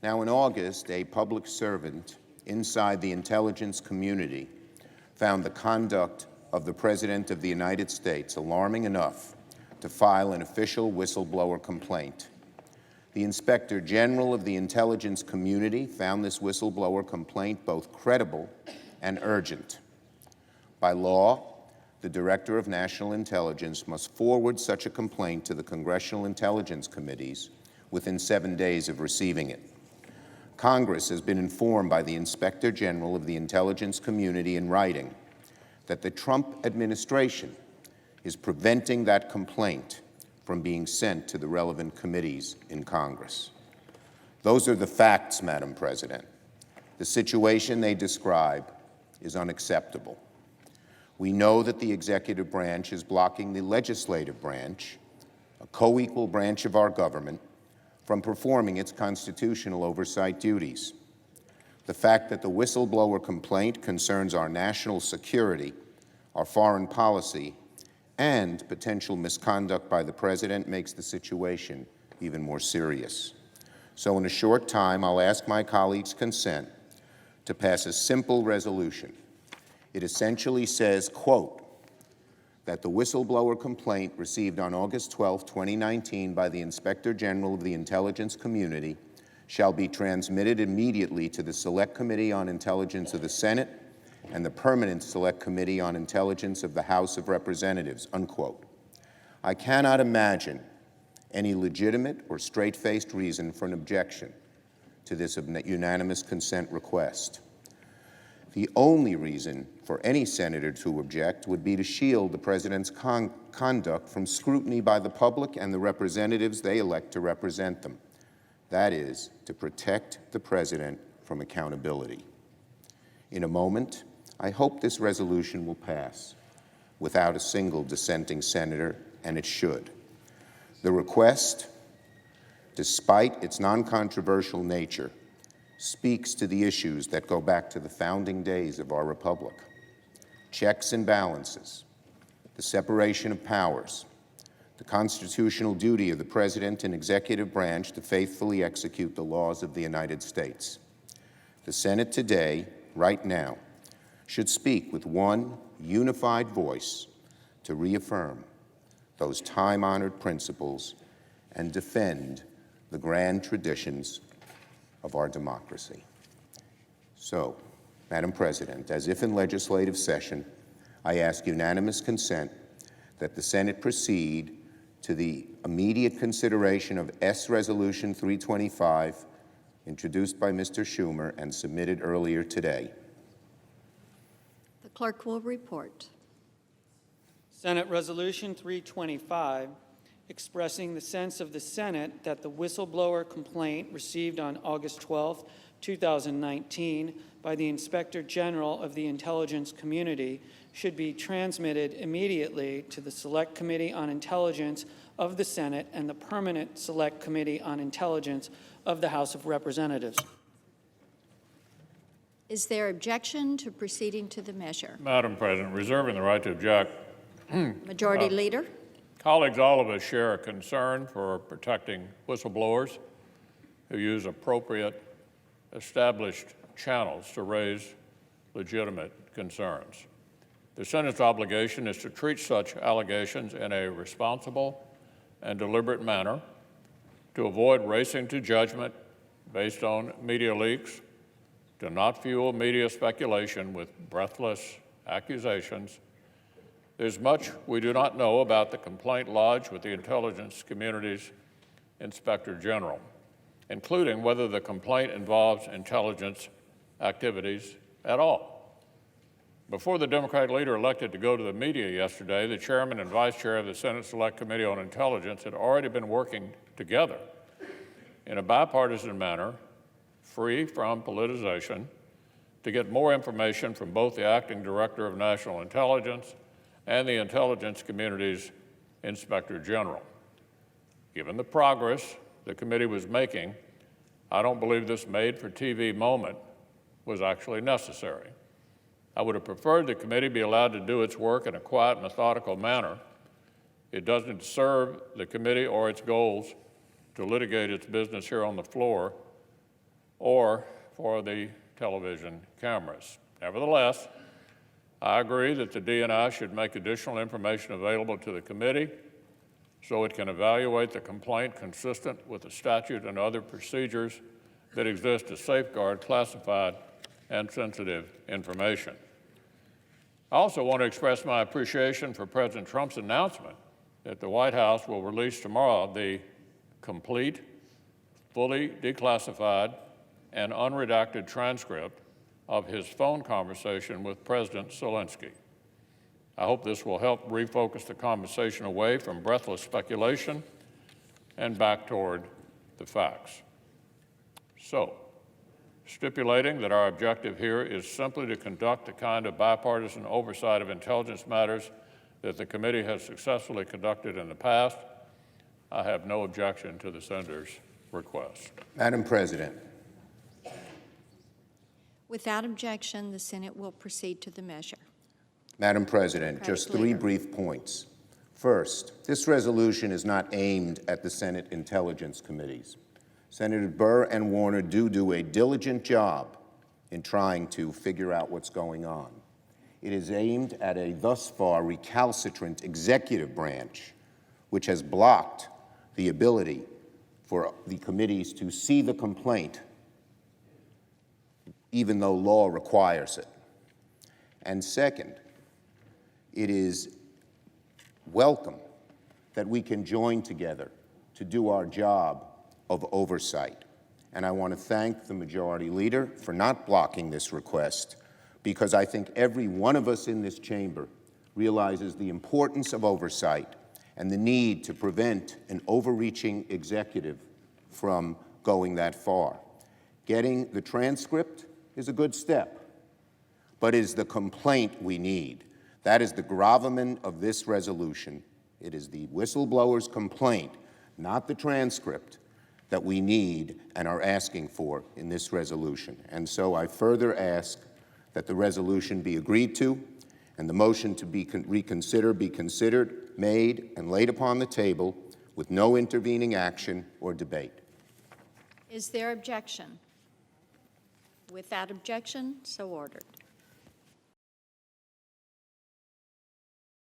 Now, in August, a public servant inside the intelligence community found the conduct of the President of the United States alarming enough to file an official whistleblower complaint. The Inspector General of the intelligence community found this whistleblower complaint both credible and urgent. By law, the Director of National Intelligence must forward such a complaint to the Congressional Intelligence Committees within 7 days of receiving it. Congress has been informed by the Inspector General of the intelligence community in writing that the Trump administration is preventing that complaint from being sent to the relevant committees in Congress. Those are the facts, Madam President. The situation they describe is unacceptable. We know that the executive branch is blocking the legislative branch, a co-equal branch of our government, from performing its constitutional oversight duties. The fact that the whistleblower complaint concerns our national security, our foreign policy, and potential misconduct by the President makes the situation even more serious. So in a short time, I'll ask my colleagues' consent to pass a simple resolution. It essentially says, quote, that the whistleblower complaint received on August 12, 2019 by the Inspector General of the Intelligence Community shall be transmitted immediately to the Select Committee on Intelligence of the Senate and the Permanent Select Committee on Intelligence of the House of Representatives, unquote. I cannot imagine any legitimate or straight-faced reason for an objection to this unanimous consent request. The only reason for any senator to object would be to shield the President's conduct from scrutiny by the public and the representatives they elect to represent them. That is, to protect the President from accountability. In a moment, I hope this resolution will pass without a single dissenting senator, and it should. The request, despite its non-controversial nature, speaks to the issues that go back to the founding days of our republic: checks and balances, the separation of powers, the constitutional duty of the President and executive branch to faithfully execute the laws of the United States. The Senate today, right now, should speak with one unified voice to reaffirm those time-honored principles and defend the grand traditions of our democracy. So, Madam President, as if in legislative session, I ask unanimous consent that the Senate proceed to the immediate consideration of S. Resolution 325, introduced by Mr. Schumer and submitted earlier today. The clerk will report. Senate Resolution 325, expressing the sense of the Senate that the whistleblower complaint received on August 12, 2019 by the Inspector General of the Intelligence Community should be transmitted immediately to the Select Committee on Intelligence of the Senate and the Permanent Select Committee on Intelligence of the House of Representatives. Is there objection to proceeding to the measure? Madam President, reserving the right to object. Majority Leader. Colleagues, all of us share a concern for protecting whistleblowers who use appropriate, established channels to raise legitimate concerns. The Senate's obligation is to treat such allegations in a responsible and deliberate manner, to avoid racing to judgment based on media leaks, to not fuel media speculation with breathless accusations. There's much we do not know about the complaint lodged with the intelligence community's Inspector General, including whether the complaint involves intelligence activities at all. Before the Democratic leader elected to go to the media yesterday, the chairman and vice chair of the Senate Select Committee on Intelligence had already been working together in a bipartisan manner, free from politicization, to get more information from both the acting director of national intelligence and the intelligence community's Inspector General. Given the progress the committee was making, I don't believe this made-for-TV moment was actually necessary. I would have preferred the committee be allowed to do its work in a quiet, methodical manner. It doesn't serve the committee or its goals to litigate its business here on the floor or for the television cameras. Nevertheless, I agree that the DNI should make additional information available to the committee so it can evaluate the complaint consistent with the statute and other procedures that exist to safeguard classified and sensitive information. I also want to express my appreciation for President Trump's announcement that the White House will release tomorrow the complete, fully declassified, and unredacted transcript of his phone conversation with President Zelensky. I hope this will help refocus the conversation away from breathless speculation and back toward the facts. So, stipulating that our objective here is simply to conduct the kind of bipartisan oversight of intelligence matters that the committee has successfully conducted in the past, I have no objection to the senator's request. Madam President, Without objection, the Senate will proceed to the measure. Madam President, just Democratic 3 leader. brief points. First, this resolution is not aimed at the Senate Intelligence Committees. Senators Burr and Warner do a diligent job in trying to figure out what's going on. It is aimed at a thus far recalcitrant executive branch, which has blocked the ability for the committees to see the complaint, even though law requires it. And second, it is welcome that we can join together to do our job of oversight. And I want to thank the Majority Leader for not blocking this request, because I think every one of us in this chamber realizes the importance of oversight and the need to prevent an overreaching executive from going that far. Getting the transcript is a good step, but it is the complaint we need. That is the gravamen of this resolution. It is the whistleblower's complaint, not the transcript, that we need and are asking for in this resolution. And so I further ask that the resolution be agreed to and the motion to be reconsidered be considered, made, and laid upon the table with no intervening action or debate. Is there objection? Without objection, so ordered.